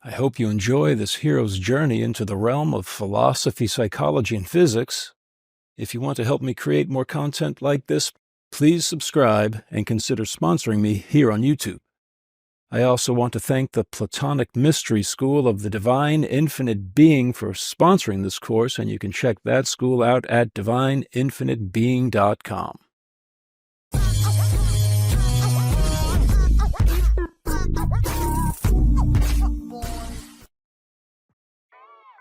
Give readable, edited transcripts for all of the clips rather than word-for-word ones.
I hope you enjoy this hero's journey into the realm of philosophy, psychology, and physics. If you want to help me create more content like this, please subscribe and consider sponsoring me here on YouTube. I also want to thank the Platonic Mystery School of the Divine Infinite Being for sponsoring this course, and you can check that school out at divineinfinitebeing.com.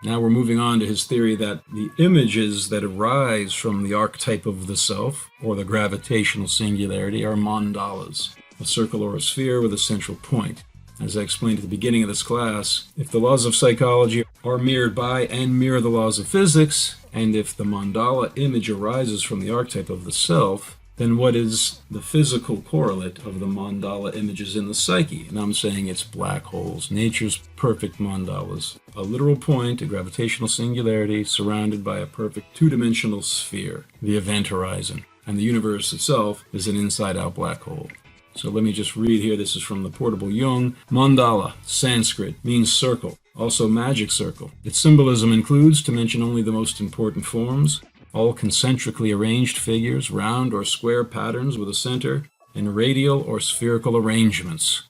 Now we're moving on to his theory that the images that arise from the archetype of the self, or the gravitational singularity, are mandalas, a circle or a sphere with a central point. As I explained at the beginning of this class, if the laws of psychology are mirrored by and mirror the laws of physics, and if the mandala image arises from the archetype of the self, then what is the physical correlate of the mandala images in the psyche? And I'm saying it's black holes, nature's perfect mandalas, a literal point, a gravitational singularity surrounded by a perfect two-dimensional sphere, the event horizon. And the universe itself is an inside-out black hole. So let me just read here. This is from the Portable Jung. Mandala, Sanskrit, means circle, also magic circle. Its symbolism includes, to mention only the most important forms, all concentrically arranged figures, round or square patterns with a center, and radial or spherical arrangements.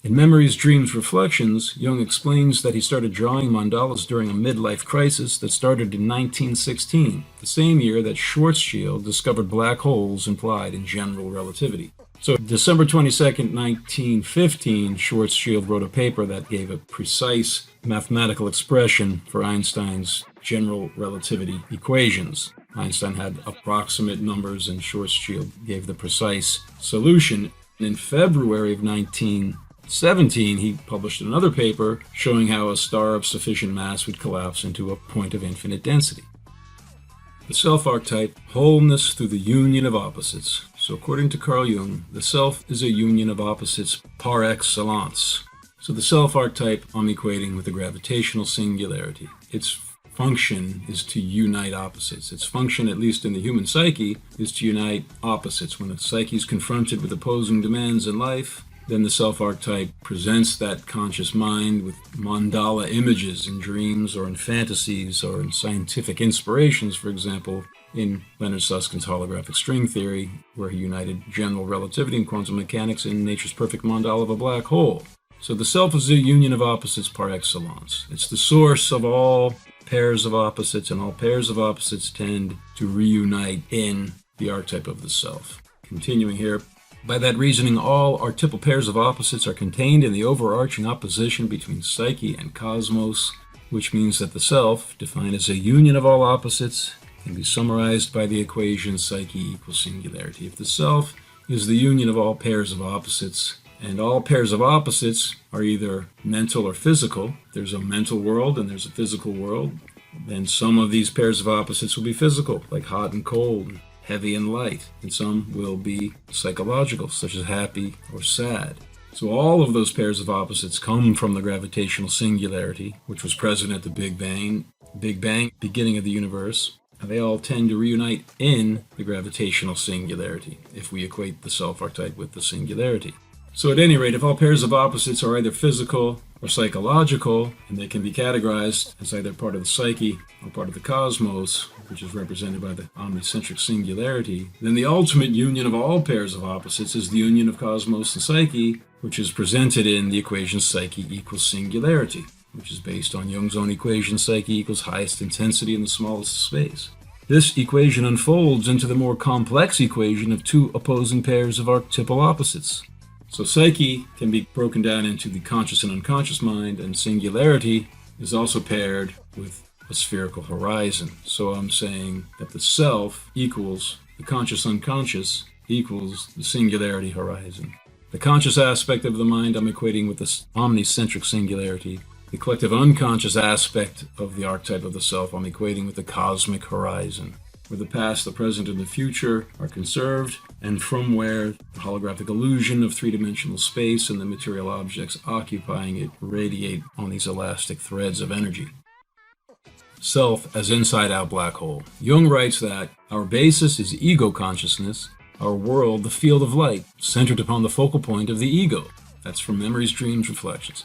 In Memories, Dreams, Reflections, Jung explains that he started drawing mandalas during a midlife crisis that started in 1916, the same year that Schwarzschild discovered black holes implied in general relativity. So December 22nd, 1915, Schwarzschild wrote a paper that gave a precise mathematical expression for Einstein's general relativity equations. Einstein had approximate numbers and Schwarzschild gave the precise solution. In February of 1917, he published another paper showing how a star of sufficient mass would collapse into a point of infinite density. The self-archetype, wholeness through the union of opposites. So according to Carl Jung, the self is a union of opposites par excellence. So the self-archetype I'm equating with the gravitational singularity. Its function is to unite opposites. Its function, at least in the human psyche, is to unite opposites. When the psyche is confronted with opposing demands in life, then the self-archetype presents that conscious mind with mandala images in dreams or in fantasies or in scientific inspirations, for example, in Leonard Susskind's holographic string theory, where he united general relativity and quantum mechanics in nature's perfect mandala of a black hole. So the self is a union of opposites par excellence. It's the source of all pairs of opposites, and all pairs of opposites tend to reunite in the archetype of the self. Continuing here, by that reasoning, all archetypal pairs of opposites are contained in the overarching opposition between psyche and cosmos, which means that the self, defined as a union of all opposites, can be summarized by the equation psyche equals singularity. If the self is the union of all pairs of opposites, and all pairs of opposites are either mental or physical, there's a mental world and there's a physical world, then some of these pairs of opposites will be physical, like hot and cold, heavy and light, and some will be psychological, such as happy or sad. So all of those pairs of opposites come from the gravitational singularity, which was present at the Big Bang, beginning of the universe. And they all tend to reunite in the gravitational singularity, if we equate the self-archetype with the singularity. So at any rate, if all pairs of opposites are either physical or psychological, and they can be categorized as either part of the psyche or part of the cosmos, which is represented by the omnicentric singularity, then the ultimate union of all pairs of opposites is the union of cosmos and psyche, which is presented in the equation psyche equals singularity, which is based on Jung's own equation psyche equals highest intensity in the smallest space. This equation unfolds into the more complex equation of two opposing pairs of archetypal opposites. So psyche can be broken down into the conscious and unconscious mind, and singularity is also paired with a spherical horizon. So I'm saying that the self equals the conscious unconscious equals the singularity horizon. The conscious aspect of the mind I'm equating with the omnicentric singularity. The collective unconscious aspect of the archetype of the self I'm equating with the cosmic horizon, where the past, the present, and the future are conserved, and from where the holographic illusion of three-dimensional space and the material objects occupying it radiate on these elastic threads of energy. Self as inside-out black hole. Jung writes that our basis is ego consciousness, our world the field of light, centered upon the focal point of the ego. That's from Memories, Dreams, Reflections.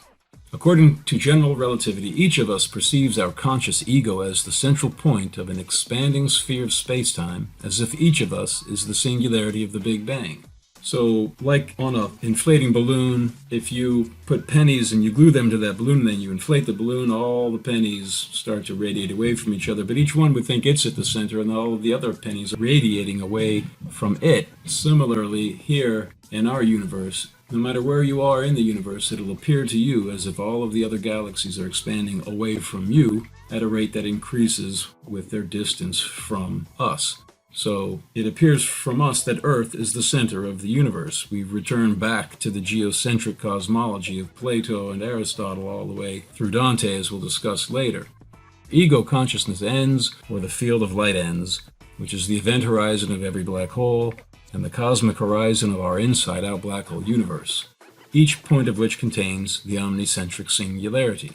According to general relativity, each of us perceives our conscious ego as the central point of an expanding sphere of space-time, as if each of us is the singularity of the Big Bang. So, like on an inflating balloon, if you put pennies and you glue them to that balloon, and then you inflate the balloon, all the pennies start to radiate away from each other, but each one would think it's at the center, and all of the other pennies are radiating away from it. Similarly, here in our universe, no matter where you are in the universe, it'll appear to you as if all of the other galaxies are expanding away from you at a rate that increases with their distance from us. So it appears from us that Earth is the center of the universe. We've returned back to the geocentric cosmology of Plato and Aristotle all the way through Dante, as we'll discuss later. Ego consciousness ends where the field of light ends, which is the event horizon of every black hole and the cosmic horizon of our inside-out black hole universe, each point of which contains the omnicentric singularity.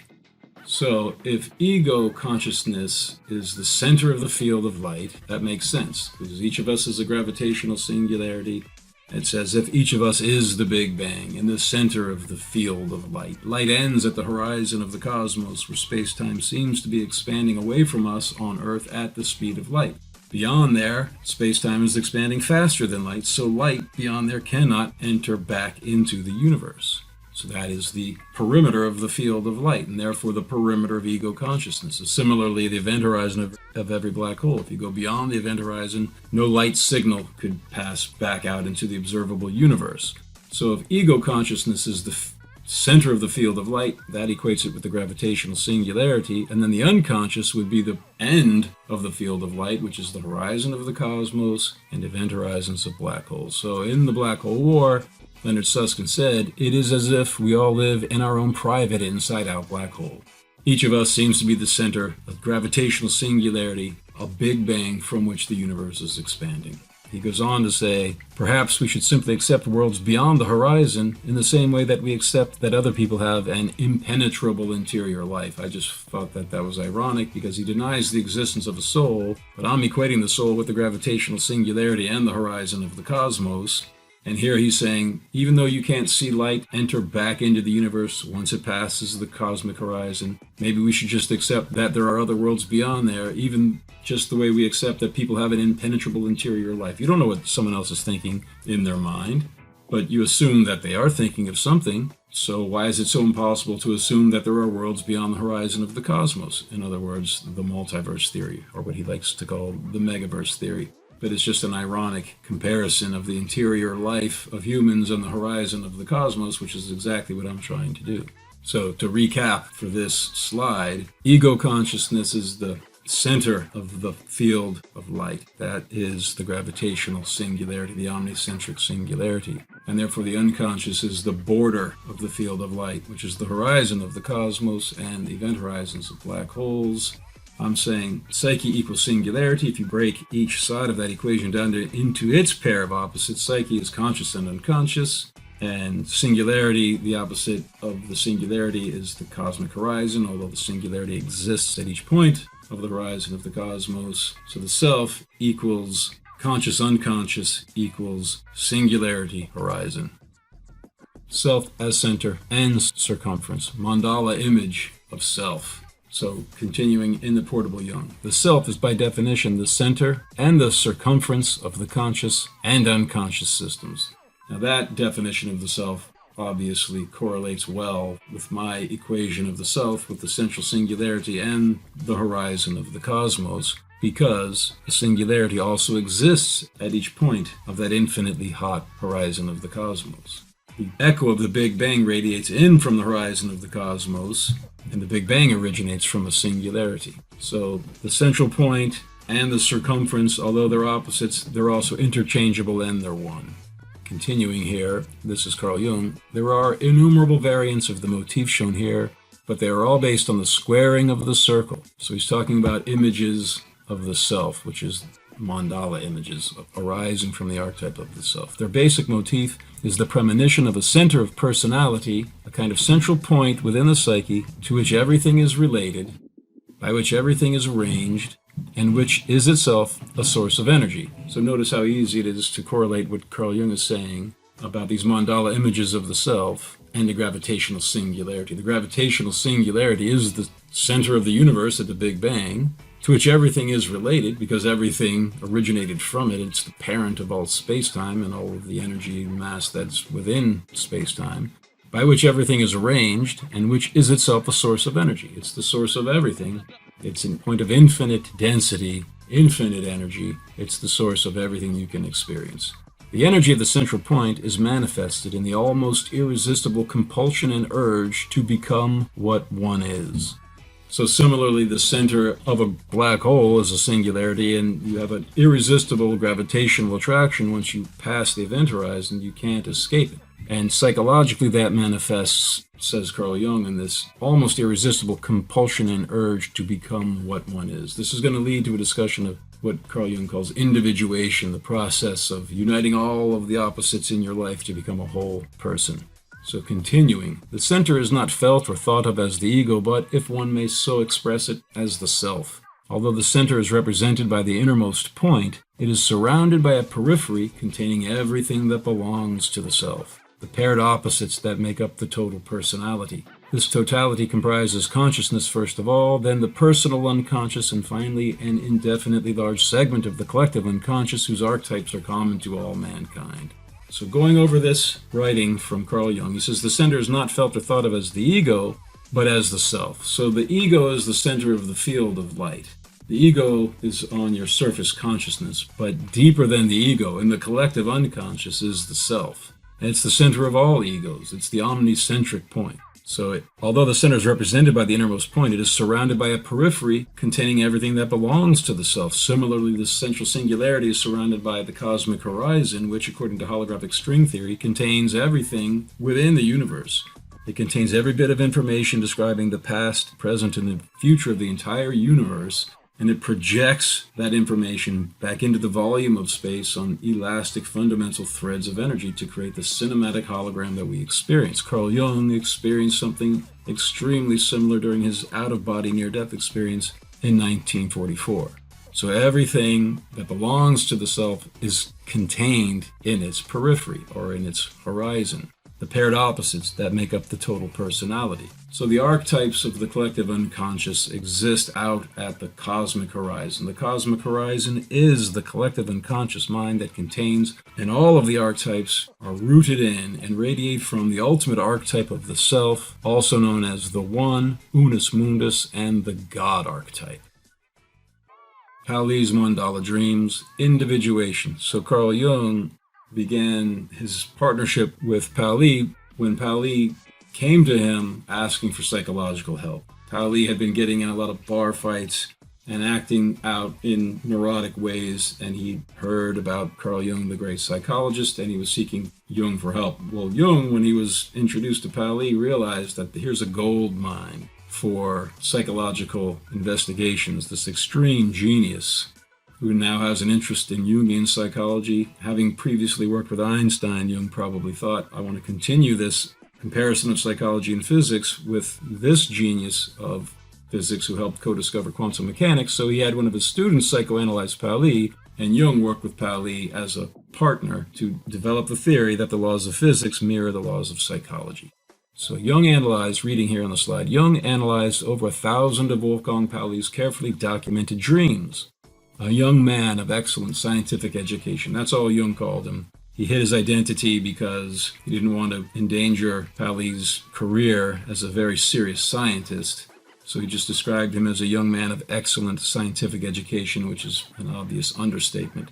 So, if ego consciousness is the center of the field of light, that makes sense, because each of us is a gravitational singularity. It's as if each of us is the Big Bang, in the center of the field of light. Light ends at the horizon of the cosmos, where space-time seems to be expanding away from us on Earth at the speed of light. Beyond there, space-time is expanding faster than light, so light beyond there cannot enter back into the universe. So that is the perimeter of the field of light, and therefore the perimeter of ego consciousness. So similarly, the event horizon of every black hole. If you go beyond the event horizon, no light signal could pass back out into the observable universe. So if ego consciousness is the center of the field of light, that equates it with the gravitational singularity, and then the unconscious would be the end of the field of light, which is the horizon of the cosmos and event horizons of black holes. So in the Black Hole War, Leonard Susskind said, it is as if we all live in our own private inside-out black hole. Each of us seems to be the center of gravitational singularity, a Big Bang from which the universe is expanding. He goes on to say, perhaps we should simply accept worlds beyond the horizon in the same way that we accept that other people have an impenetrable interior life. I just thought that that was ironic because he denies the existence of a soul, but I'm equating the soul with the gravitational singularity and the horizon of the cosmos. And here he's saying, even though you can't see light enter back into the universe once it passes the cosmic horizon, maybe we should just accept that there are other worlds beyond there, even just the way we accept that people have an impenetrable interior life. You don't know what someone else is thinking in their mind, but you assume that they are thinking of something. So why is it so impossible to assume that there are worlds beyond the horizon of the cosmos? In other words, the multiverse theory, or what he likes to call the megaverse theory. But it's just an ironic comparison of the interior life of humans and the horizon of the cosmos, which is exactly what I'm trying to do. So to recap for this slide, ego consciousness is the center of the field of light. That is the gravitational singularity, the omnicentric singularity. And therefore the unconscious is the border of the field of light, which is the horizon of the cosmos and the event horizons of black holes. I'm saying psyche equals singularity. If you break each side of that equation down into its pair of opposites, psyche is conscious and unconscious, and singularity, the opposite of the singularity, is the cosmic horizon, although the singularity exists at each point of the horizon of the cosmos. So the self equals conscious unconscious equals singularity horizon. Self as center and circumference, mandala image of self. So, continuing in the portable Jung, the self is by definition the center and the circumference of the conscious and unconscious systems. Now that definition of the self obviously correlates well with my equation of the self with the central singularity and the horizon of the cosmos, because the singularity also exists at each point of that infinitely hot horizon of the cosmos. The echo of the Big Bang radiates in from the horizon of the cosmos, and the Big Bang originates from a singularity. So the central point and the circumference, although they're opposites, they're also interchangeable and they're one. Continuing here, this is Carl Jung, there are innumerable variants of the motif shown here, but they are all based on the squaring of the circle. So he's talking about images of the self, which is mandala images arising from the archetype of the self. Their basic motif is the premonition of a center of personality, a kind of central point within the psyche to which everything is related, by which everything is arranged, and which is itself a source of energy. So notice how easy it is to correlate what Carl Jung is saying about these mandala images of the self and the gravitational singularity. The gravitational singularity is the center of the universe at the Big Bang, to which everything is related because everything originated from it. It's the parent of all space-time and all of the energy and mass that's within space-time, by which everything is arranged and which is itself a source of energy. It's the source of everything. It's a point of infinite density, infinite energy. It's the source of everything you can experience. The energy of the central point is manifested in the almost irresistible compulsion and urge to become what one is. So similarly, the center of a black hole is a singularity, and you have an irresistible gravitational attraction once you pass the event horizon. You can't escape it. And psychologically, that manifests, says Carl Jung, in this almost irresistible compulsion and urge to become what one is. This is going to lead to a discussion of what Carl Jung calls individuation, the process of uniting all of the opposites in your life to become a whole person. So continuing, the center is not felt or thought of as the ego, but, if one may so express it, as the self. Although the center is represented by the innermost point, it is surrounded by a periphery containing everything that belongs to the self, the paired opposites that make up the total personality. This totality comprises consciousness first of all, then the personal unconscious, and finally an indefinitely large segment of the collective unconscious whose archetypes are common to all mankind. So going over this writing from Carl Jung, he says the center is not felt or thought of as the ego, but as the self. So the ego is the center of the field of light. The ego is on your surface consciousness, but deeper than the ego, in the collective unconscious, is the self. And it's the center of all egos. It's the omnicentric point. So although the center is represented by the innermost point, it is surrounded by a periphery containing everything that belongs to the self. Similarly, the central singularity is surrounded by the cosmic horizon, which, according to holographic string theory, contains everything within the universe. It contains every bit of information describing the past, present, and the future of the entire universe, and it projects that information back into the volume of space on elastic fundamental threads of energy to create the cinematic hologram that we experience. Carl Jung experienced something extremely similar during his out-of-body near-death experience in 1944. So everything that belongs to the self is contained in its periphery or in its horizon, the paired opposites that make up the total personality. So the archetypes of the collective unconscious exist out at the cosmic horizon. The cosmic horizon is the collective unconscious mind that contains, and all of the archetypes are rooted in and radiate from the ultimate archetype of the self, also known as the One, Unus Mundus, and the God archetype. Pauli's Mandala dreams, individuation. So Carl Jung began his partnership with Pauli when Pauli came to him asking for psychological help. Pauli had been getting in a lot of bar fights and acting out in neurotic ways, and he heard about Carl Jung, the great psychologist, and he was seeking Jung for help. Well, Jung, when he was introduced to Pauli, realized that here's a gold mine for psychological investigations, this extreme genius who now has an interest in Jungian psychology. Having previously worked with Einstein, Jung probably thought, I want to continue this comparison of psychology and physics with this genius of physics who helped co-discover quantum mechanics. So he had one of his students psychoanalyze Pauli, and Jung worked with Pauli as a partner to develop the theory that the laws of physics mirror the laws of psychology. So Jung analyzed, reading here on the slide, Jung analyzed over 1,000 of Wolfgang Pauli's carefully documented dreams. A young man of excellent scientific education. That's all Jung called him. He hid his identity because he didn't want to endanger Pauli's career as a very serious scientist. So he just described him as a young man of excellent scientific education, which is an obvious understatement.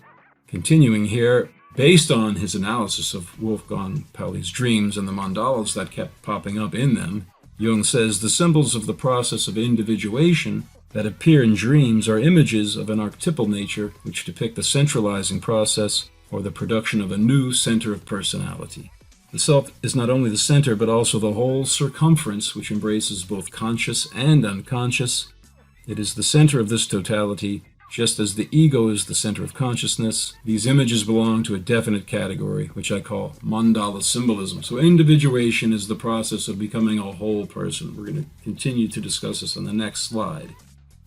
Continuing here, based on his analysis of Wolfgang Pauli's dreams and the mandalas that kept popping up in them, Jung says the symbols of the process of individuation that appear in dreams are images of an archetypal nature which depict the centralizing process or the production of a new center of personality. The self is not only the center, but also the whole circumference which embraces both conscious and unconscious. It is the center of this totality, just as the ego is the center of consciousness. These images belong to a definite category, which I call mandala symbolism. So individuation is the process of becoming a whole person. We're going to continue to discuss this on the next slide.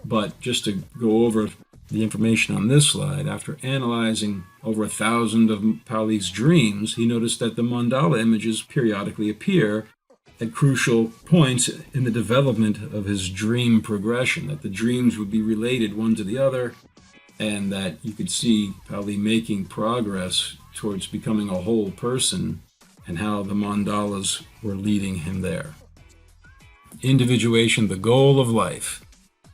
But just to go over the information on this slide, after analyzing over 1,000 of Pauli's dreams, he noticed that the mandala images periodically appear at crucial points in the development of his dream progression, that the dreams would be related one to the other, and that you could see probably making progress towards becoming a whole person, and how the mandalas were leading him there. Individuation, the goal of life.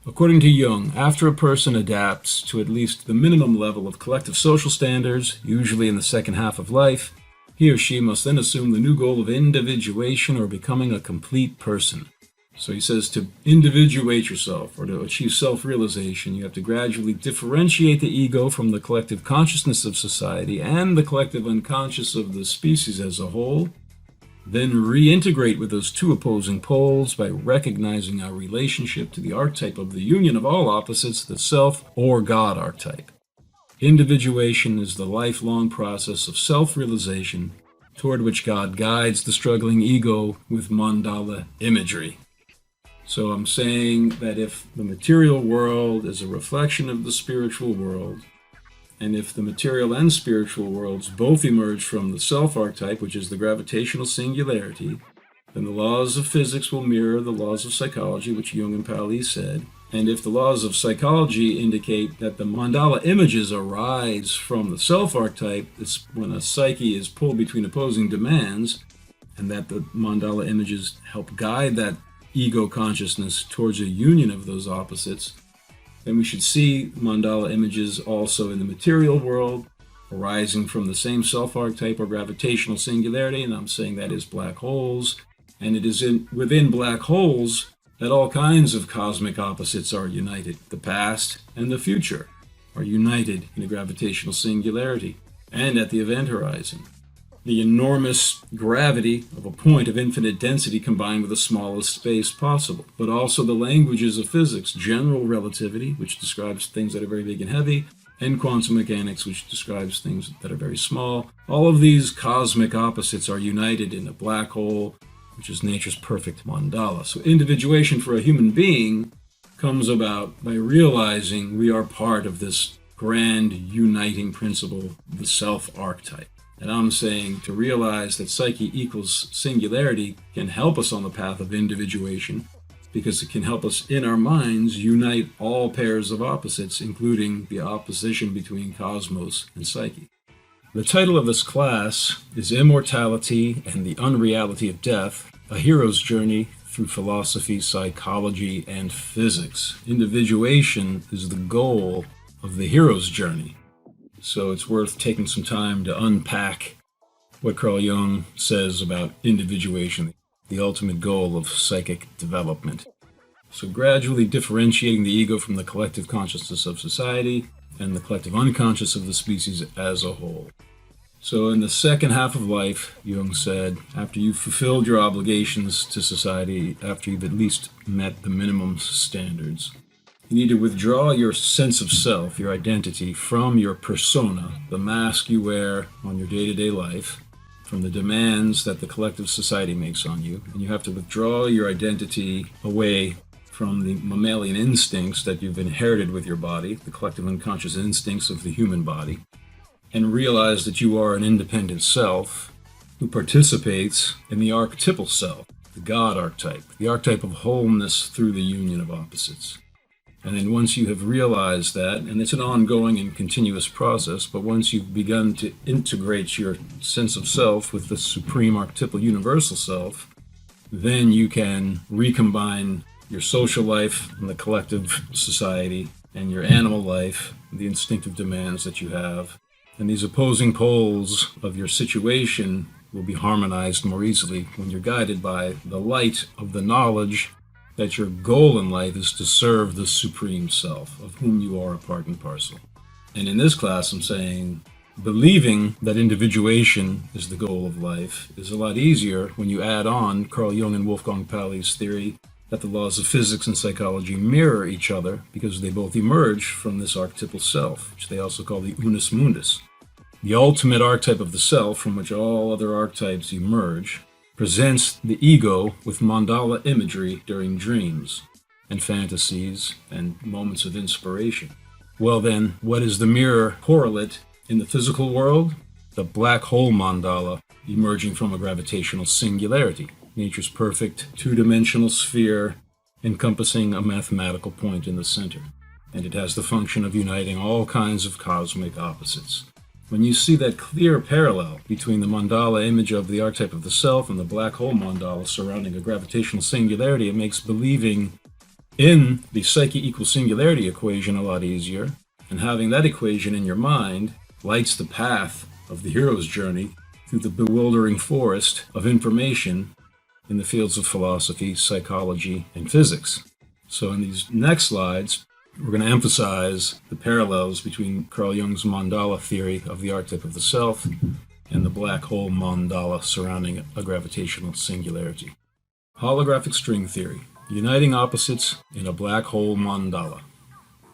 According to Jung, after a person adapts to at least the minimum level of collective social standards, usually in the second half of life, he or she must then assume the new goal of individuation, or becoming a complete person. So he says, to individuate yourself, or to achieve self-realization, you have to gradually differentiate the ego from the collective consciousness of society and the collective unconscious of the species as a whole, then reintegrate with those two opposing poles by recognizing our relationship to the archetype of the union of all opposites, the self or God archetype. Individuation is the lifelong process of self-realization toward which God guides the struggling ego with mandala imagery. So I'm saying that if the material world is a reflection of the spiritual world, and if the material and spiritual worlds both emerge from the self-archetype, which is the gravitational singularity, then the laws of physics will mirror the laws of psychology, which Jung and Pauli said. And if the laws of psychology indicate that the mandala images arise from the self-archetype, it's when a psyche is pulled between opposing demands, and that the mandala images help guide that ego consciousness towards a union of those opposites, then we should see mandala images also in the material world, arising from the same self-archetype or gravitational singularity, and I'm saying that is black holes. And it is within black holes that all kinds of cosmic opposites are united. The past and the future are united in a gravitational singularity and at the event horizon. The enormous gravity of a point of infinite density combined with the smallest space possible, but also the languages of physics, general relativity, which describes things that are very big and heavy, and quantum mechanics, which describes things that are very small. All of these cosmic opposites are united in a black hole, which is nature's perfect mandala. So individuation for a human being comes about by realizing we are part of this grand uniting principle, the self-archetype. And I'm saying to realize that psyche equals singularity can help us on the path of individuation, because it can help us in our minds unite all pairs of opposites, including the opposition between cosmos and psyche. The title of this class is Immortality and the Unreality of Death, a Hero's Journey through Philosophy, Psychology, and Physics. Individuation is the goal of the hero's journey. So it's worth taking some time to unpack what Carl Jung says about individuation, the ultimate goal of psychic development. So gradually differentiating the ego from the collective consciousness of society and the collective unconscious of the species as a whole. So in the second half of life, Jung said, after you've fulfilled your obligations to society, after you've at least met the minimum standards, you need to withdraw your sense of self, your identity, from your persona, the mask you wear on your day-to-day life, from the demands that the collective society makes on you. And you have to withdraw your identity away from the mammalian instincts that you've inherited with your body, the collective unconscious instincts of the human body, and realize that you are an independent self who participates in the archetypal self, the God archetype, the archetype of wholeness through the union of opposites. And then once you have realized that, and it's an ongoing and continuous process, but once you've begun to integrate your sense of self with the supreme archetypal universal self, then you can recombine your social life and the collective society and your animal life, the instinctive demands that you have. And these opposing poles of your situation will be harmonized more easily when you're guided by the light of the knowledge that your goal in life is to serve the Supreme Self, of whom you are a part and parcel. And in this class, I'm saying believing that individuation is the goal of life is a lot easier when you add on Carl Jung and Wolfgang Pauli's theory that the laws of physics and psychology mirror each other because they both emerge from this archetypal self, which they also call the unus mundus. The ultimate archetype of the self, from which all other archetypes emerge, presents the ego with mandala imagery during dreams and fantasies and moments of inspiration. Well then, what is the mirror correlate in the physical world? The black hole mandala emerging from a gravitational singularity. nature's perfect two-dimensional sphere encompassing a mathematical point in the center. And it has the function of uniting all kinds of cosmic opposites. When you see that clear parallel between the mandala image of the archetype of the self and the black hole mandala surrounding a gravitational singularity, it makes believing in the Psyche equals singularity equation a lot easier. And having that equation in your mind lights the path of the hero's journey through the bewildering forest of information in the fields of philosophy, psychology, and physics. So in these next slides, we're going to emphasize the parallels between Carl Jung's mandala theory of the archetype of the self and the black hole mandala surrounding a gravitational singularity. Holographic string theory, uniting opposites in a black hole mandala.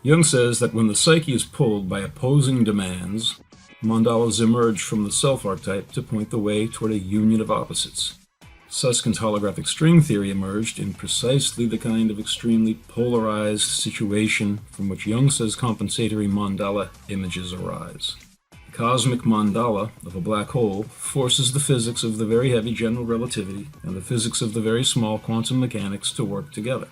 Jung says that when the psyche is pulled by opposing demands, mandalas emerge from the self archetype to point the way toward a union of opposites. Susskind's holographic string theory emerged in precisely the kind of extremely polarized situation from which Jung says compensatory mandala images arise. The cosmic mandala of a black hole forces the physics of the very heavy general relativity and the physics of the very small quantum mechanics to work together.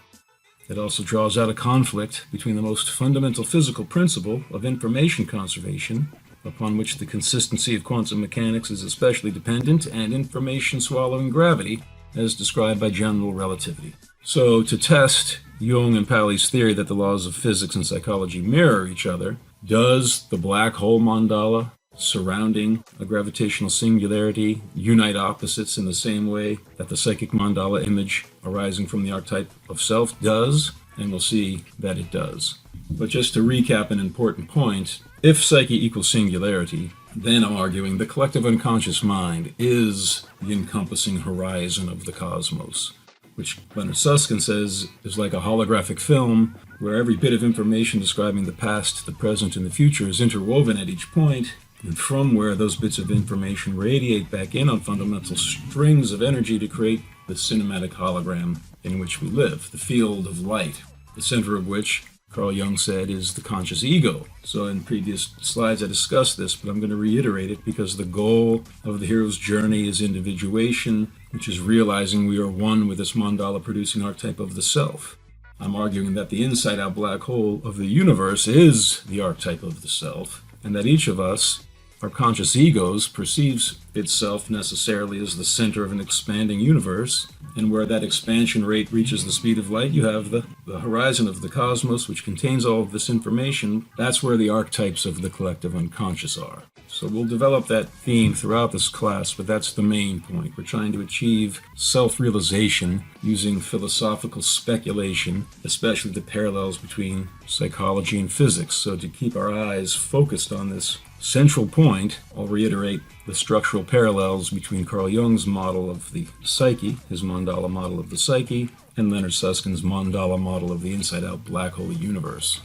It also draws out a conflict between the most fundamental physical principle of information conservation, upon which the consistency of quantum mechanics is especially dependent, and information swallowing gravity, as described by general relativity. So, to test Jung and Paley's theory that the laws of physics and psychology mirror each other, does the black hole mandala surrounding a gravitational singularity unite opposites in the same way that the psychic mandala image arising from the archetype of self does? And we'll see that it does. But just to recap an important point, if Psyche equals singularity, then I'm arguing the collective unconscious mind is the encompassing horizon of the cosmos, which Leonard Susskind says is like a holographic film where every bit of information describing the past, the present, and the future is interwoven at each point, and from where those bits of information radiate back in on fundamental strings of energy to create the cinematic hologram in which we live, the field of light, the center of which Carl Jung said is the conscious ego. So in previous slides I discussed this, but I'm going to reiterate it because the goal of the hero's journey is individuation, which is realizing we are one with this mandala producing archetype of the self. I'm arguing that the inside-out black hole of the universe is the archetype of the self, and that each of us, our conscious egos, perceives itself necessarily as the center of an expanding universe, and where that expansion rate reaches the speed of light, you have the horizon of the cosmos, which contains all of this information. That's where the archetypes of the collective unconscious are. So we'll develop that theme throughout this class, but that's the main point. We're trying to achieve self-realization using philosophical speculation, especially the parallels between psychology and physics. So to keep our eyes focused on this central point, I'll reiterate the structural parallels between Carl Jung's model of the psyche, his mandala model of the psyche, and Leonard Susskind's mandala model of the inside-out black hole universe.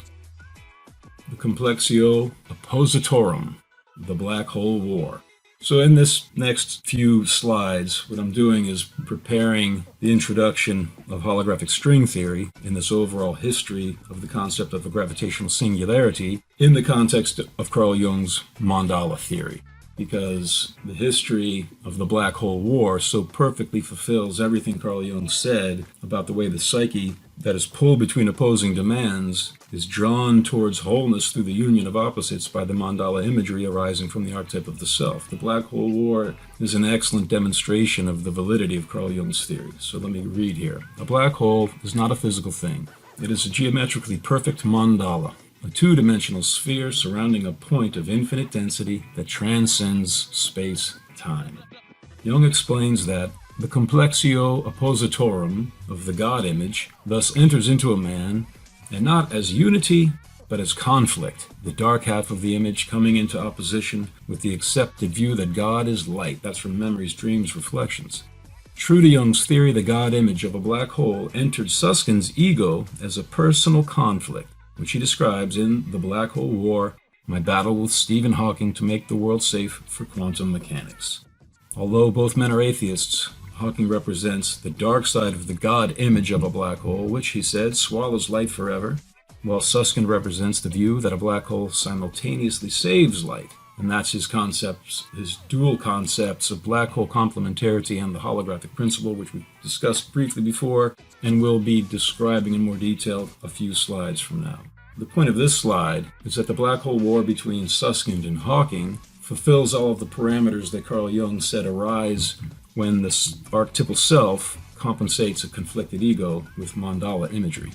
The Complexio Oppositorum, the Black Hole War. So in this next few slides, what I'm doing is preparing the introduction of holographic string theory in this overall history of the concept of a gravitational singularity in the context of Carl Jung's mandala theory, because the history of the black hole war so perfectly fulfills everything Carl Jung said about the way the psyche that is pulled between opposing demands is drawn towards wholeness through the union of opposites by the mandala imagery arising from the archetype of the self. The black hole war is an excellent demonstration of the validity of Carl Jung's theory. So let me read here. A black hole is not a physical thing. It is a geometrically perfect mandala, a two-dimensional sphere surrounding a point of infinite density that transcends space-time. Jung explains that the complexio oppositorum of the God image thus enters into a man, and not as unity, but as conflict, the dark half of the image coming into opposition with the accepted view that God is light. That's from Memories, Dreams, Reflections. True to Jung's theory, the God image of a black hole entered Susskind's ego as a personal conflict, which he describes in The Black Hole War, My Battle with Stephen Hawking to Make the World Safe for Quantum Mechanics. Although both men are atheists, Hawking represents the dark side of the God image of a black hole, which, he said, swallows light forever, while Susskind represents the view that a black hole simultaneously saves light And that's his concepts, his dual concepts of black hole complementarity and the holographic principle, which we discussed briefly before, and will be describing in more detail a few slides from now. The point of this slide is that the black hole war between Susskind and Hawking fulfills all of the parameters that Carl Jung said arise when the archetypal self compensates a conflicted ego with mandala imagery.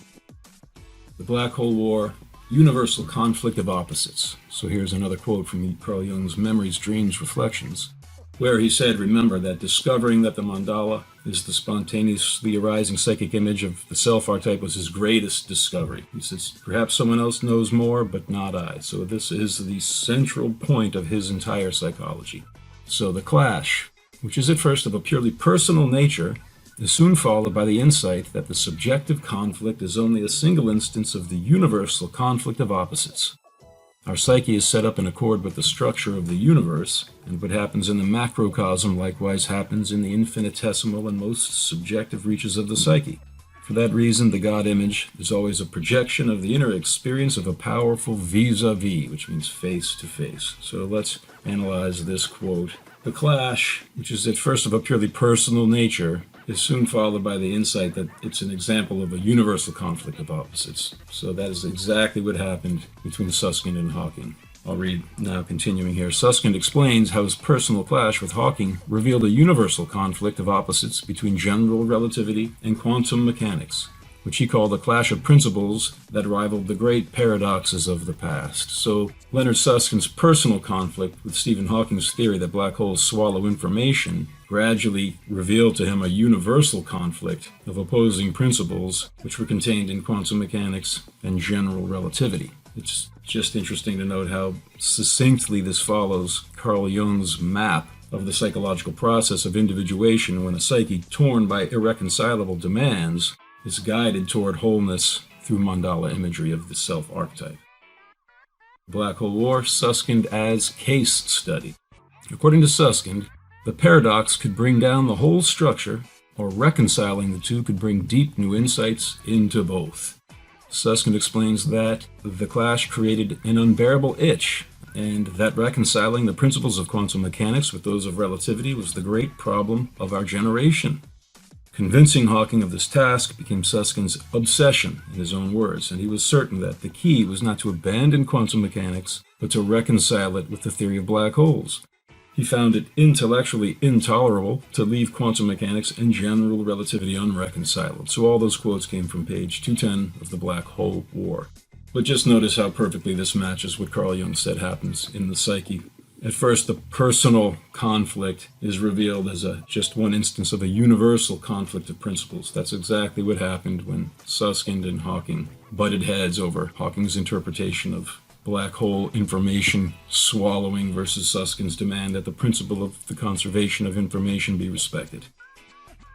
The black hole war, universal conflict of opposites. So here's another quote from Carl Jung's Memories, Dreams, Reflections, where he said, remember that discovering that the mandala is the spontaneously arising psychic image of the self archetype was his greatest discovery. He says, perhaps someone else knows more, but not I. So this is the central point of his entire psychology. So the clash, which is at first of a purely personal nature, is soon followed by the insight that the subjective conflict is only a single instance of the universal conflict of opposites. Our psyche is set up in accord with the structure of the universe, and what happens in the macrocosm likewise happens in the infinitesimal and most subjective reaches of the psyche. For that reason, the God image is always a projection of the inner experience of a powerful vis-a-vis, which means face-to-face. So let's analyze this quote. The clash, which is at first of a purely personal nature, is soon followed by the insight that it's an example of a universal conflict of opposites. So that is exactly what happened between Susskind and Hawking. I'll read now, continuing here. Susskind explains how his personal clash with Hawking revealed a universal conflict of opposites between general relativity and quantum mechanics, which he called a clash of principles that rivaled the great paradoxes of the past. So Leonard Susskind's personal conflict with Stephen Hawking's theory that black holes swallow information gradually revealed to him a universal conflict of opposing principles which were contained in quantum mechanics and general relativity. It's just interesting to note how succinctly this follows Carl Jung's map of the psychological process of individuation when a psyche torn by irreconcilable demands is guided toward wholeness through mandala imagery of the self-archetype. Black Hole War, Susskind as case study. According to Susskind, the paradox could bring down the whole structure, or reconciling the two could bring deep new insights into both. Susskind explains that the clash created an unbearable itch, and that reconciling the principles of quantum mechanics with those of relativity was the great problem of our generation. Convincing Hawking of this task became Susskind's obsession, in his own words, and he was certain that the key was not to abandon quantum mechanics, but to reconcile it with the theory of black holes. He found it intellectually intolerable to leave quantum mechanics and general relativity unreconciled. So all those quotes came from page 210 of The Black Hole War. But just notice how perfectly this matches what Carl Jung said happens in the psyche. At first, the personal conflict is revealed as just one instance of a universal conflict of principles. That's exactly what happened when Susskind and Hawking butted heads over Hawking's interpretation of black hole information swallowing versus Suskind's demand that the principle of the conservation of information be respected.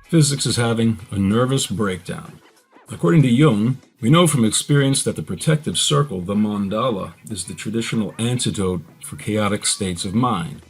Physics is having a nervous breakdown. According to Jung, we know from experience that the protective circle, the mandala, is the traditional antidote for chaotic states of mind.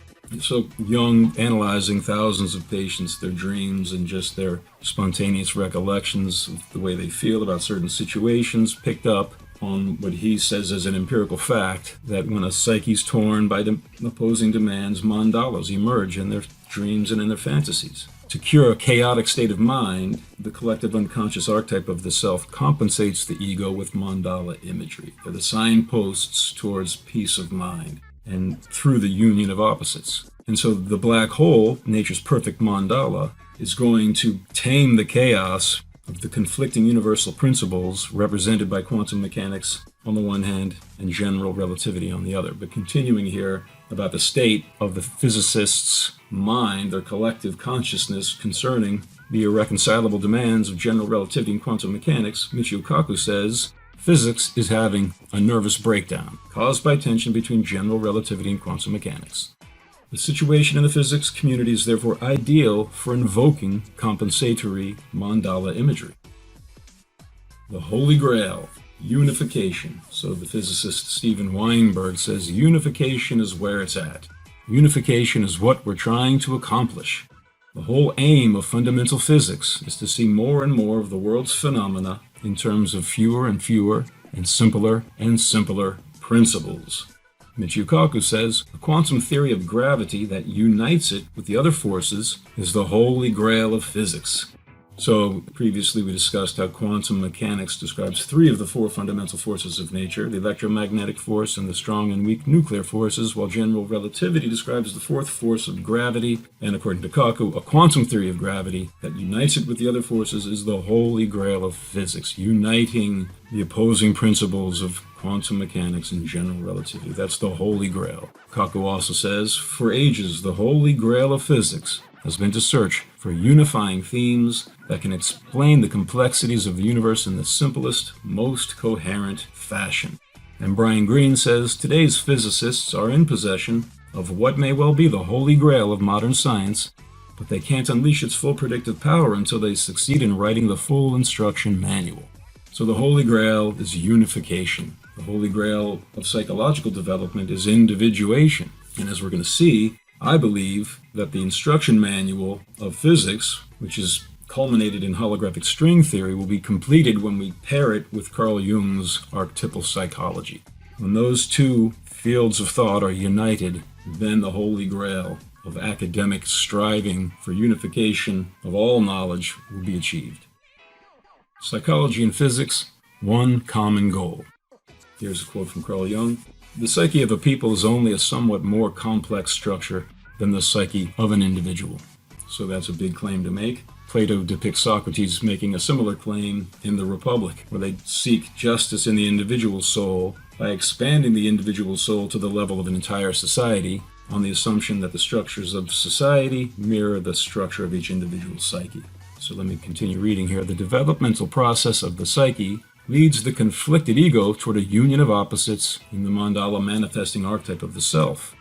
So Jung, analyzing thousands of patients, their dreams and just their spontaneous recollections of the way they feel about certain situations, picked up on what he says as an empirical fact, that when a psyche's torn by opposing demands, mandalas emerge in their dreams and in their fantasies. To cure a chaotic state of mind, the collective unconscious archetype of the self compensates the ego with mandala imagery. They're the signposts towards peace of mind and through the union of opposites. And so the black hole, nature's perfect mandala, is going to tame the chaos of the conflicting universal principles represented by quantum mechanics on the one hand and general relativity on the other. But continuing here about the state of the physicist's mind, their collective consciousness concerning the irreconcilable demands of general relativity and quantum mechanics, Michio Kaku says, physics is having a nervous breakdown caused by tension between general relativity and quantum mechanics. The situation in the physics community is therefore ideal for invoking compensatory mandala imagery. The Holy Grail, unification. So the physicist Steven Weinberg says unification is where it's at. Unification is what we're trying to accomplish. The whole aim of fundamental physics is to see more and more of the world's phenomena in terms of fewer and fewer and simpler principles. Michio Kaku says, a quantum theory of gravity that unites it with the other forces is the holy grail of physics. So previously we discussed how quantum mechanics describes three of the four fundamental forces of nature, the electromagnetic force and the strong and weak nuclear forces, while general relativity describes the fourth force of gravity. And according to Kaku, a quantum theory of gravity that unites it with the other forces is the holy grail of physics, uniting the opposing principles of quantum mechanics and general relativity. That's the holy grail. Kaku also says, for ages, the holy grail of physics has been to search for unifying themes that can explain the complexities of the universe in the simplest, most coherent fashion. And Brian Greene says, today's physicists are in possession of what may well be the holy grail of modern science, but they can't unleash its full predictive power until they succeed in writing the full instruction manual. So the holy grail is unification. The holy grail of psychological development is individuation. And as we're going to see, I believe that the instruction manual of physics, which is culminated in holographic string theory, will be completed when we pair it with Carl Jung's archetypal psychology. When those two fields of thought are united, then the holy grail of academic striving for unification of all knowledge will be achieved. Psychology and physics, one common goal. Here's a quote from Carl Jung. The psyche of a people is only a somewhat more complex structure than the psyche of an individual. So that's a big claim to make. Plato depicts Socrates making a similar claim in The Republic, where they seek justice in the individual soul by expanding the individual soul to the level of an entire society, on the assumption that the structures of society mirror the structure of each individual psyche. So let me continue reading here. The developmental process of the psyche leads the conflicted ego toward a union of opposites in the Mandala manifesting archetype of the self.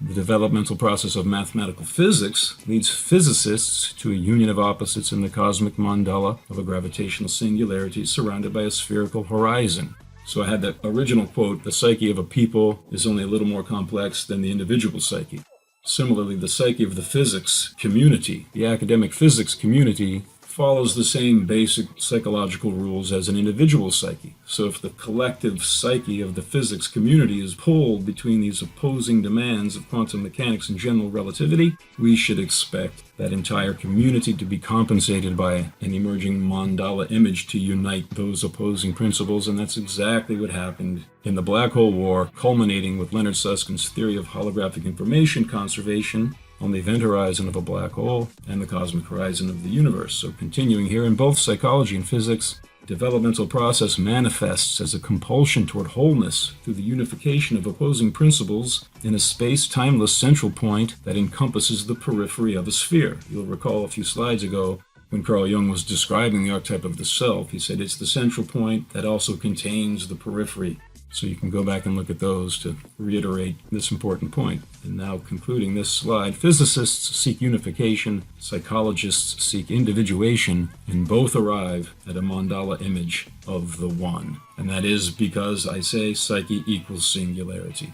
The developmental process of mathematical physics leads physicists to a union of opposites in the cosmic mandala of a gravitational singularity surrounded by a spherical horizon. So I had that original quote, the psyche of a people is only a little more complex than the individual psyche. Similarly, the psyche of the physics community, the academic physics community, follows the same basic psychological rules as an individual psyche. So if the collective psyche of the physics community is pulled between these opposing demands of quantum mechanics and general relativity, we should expect that entire community to be compensated by an emerging mandala image to unite those opposing principles, and that's exactly what happened in the Black Hole War, culminating with Leonard Susskind's theory of holographic information conservation on the event horizon of a black hole and the cosmic horizon of the universe. So continuing here, in both psychology and physics, developmental process manifests as a compulsion toward wholeness through the unification of opposing principles in a space-timeless central point that encompasses the periphery of a sphere. You'll recall a few slides ago when Carl Jung was describing the archetype of the self, he said it's the central point that also contains the periphery. So you can go back and look at those to reiterate this important point. And now concluding this slide, physicists seek unification, psychologists seek individuation, and both arrive at a mandala image of the one. And that is because I say psyche equals singularity.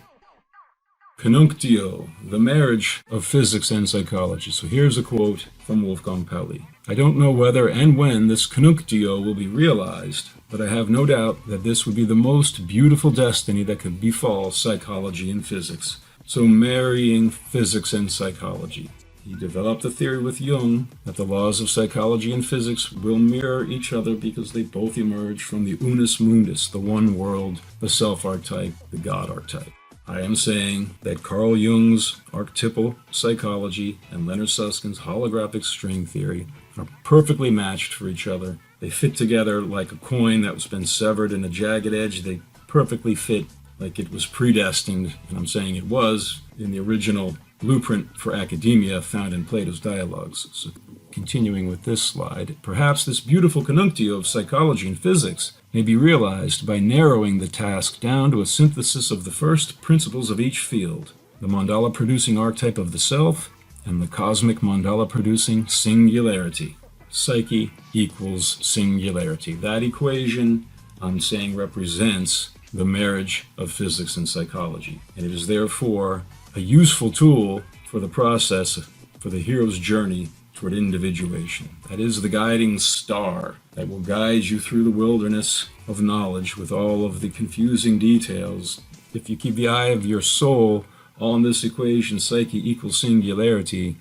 Conjunctio, the marriage of physics and psychology. So here's a quote from Wolfgang Pauli. I don't know whether and when this conjunctio will be realized, but I have no doubt that this would be the most beautiful destiny that could befall psychology and physics. So marrying physics and psychology. He developed a theory with Jung that the laws of psychology and physics will mirror each other because they both emerge from the unus mundus, the one world, the self-archetype, the God archetype. I am saying that Carl Jung's archetypal psychology and Leonard Susskind's holographic string theory are perfectly matched for each other. They fit together like a coin that was been severed in a jagged edge. They perfectly fit like it was predestined, and I'm saying it was, in the original blueprint for academia found in Plato's dialogues. So continuing with this slide, perhaps this beautiful conjunctio of psychology and physics may be realized by narrowing the task down to a synthesis of the first principles of each field, the mandala-producing archetype of the self and the cosmic mandala-producing singularity. Psyche equals singularity. That equation, I'm saying, represents the marriage of physics and psychology. And it is therefore a useful tool for the process, for the hero's journey toward individuation. That is the guiding star that will guide you through the wilderness of knowledge with all of the confusing details if you keep the eye of your soul on this equation, psyche equals singularity,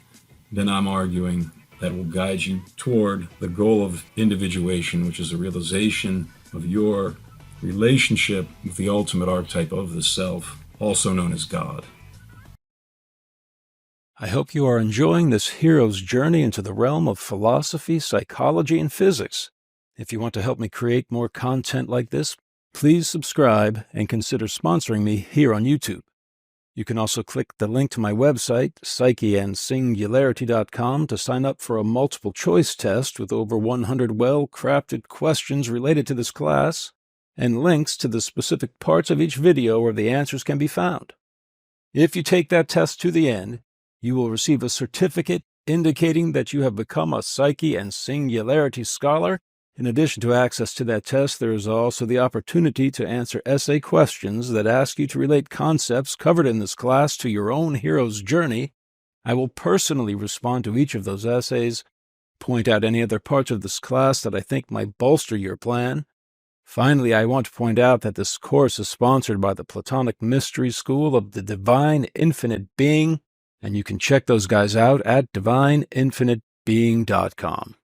then I'm arguing that will guide you toward the goal of individuation, which is a realization of your relationship with the ultimate archetype of the self, also known as God. I hope you are enjoying this hero's journey into the realm of philosophy, psychology, and physics. If you want to help me create more content like this, please subscribe and consider sponsoring me here on YouTube. You can also click the link to my website, psycheandsingularity.com, to sign up for a multiple-choice test with over 100 well-crafted questions related to this class, and links to the specific parts of each video where the answers can be found. If you take that test to the end, you will receive a certificate indicating that you have become a Psyche and Singularity scholar. In addition to access to that test, there is also the opportunity to answer essay questions that ask you to relate concepts covered in this class to your own hero's journey. I will personally respond to each of those essays, point out any other parts of this class that I think might bolster your plan. Finally, I want to point out that this course is sponsored by the Platonic Mystery School of the Divine Infinite Being, and you can check those guys out at divineinfinitebeing.com.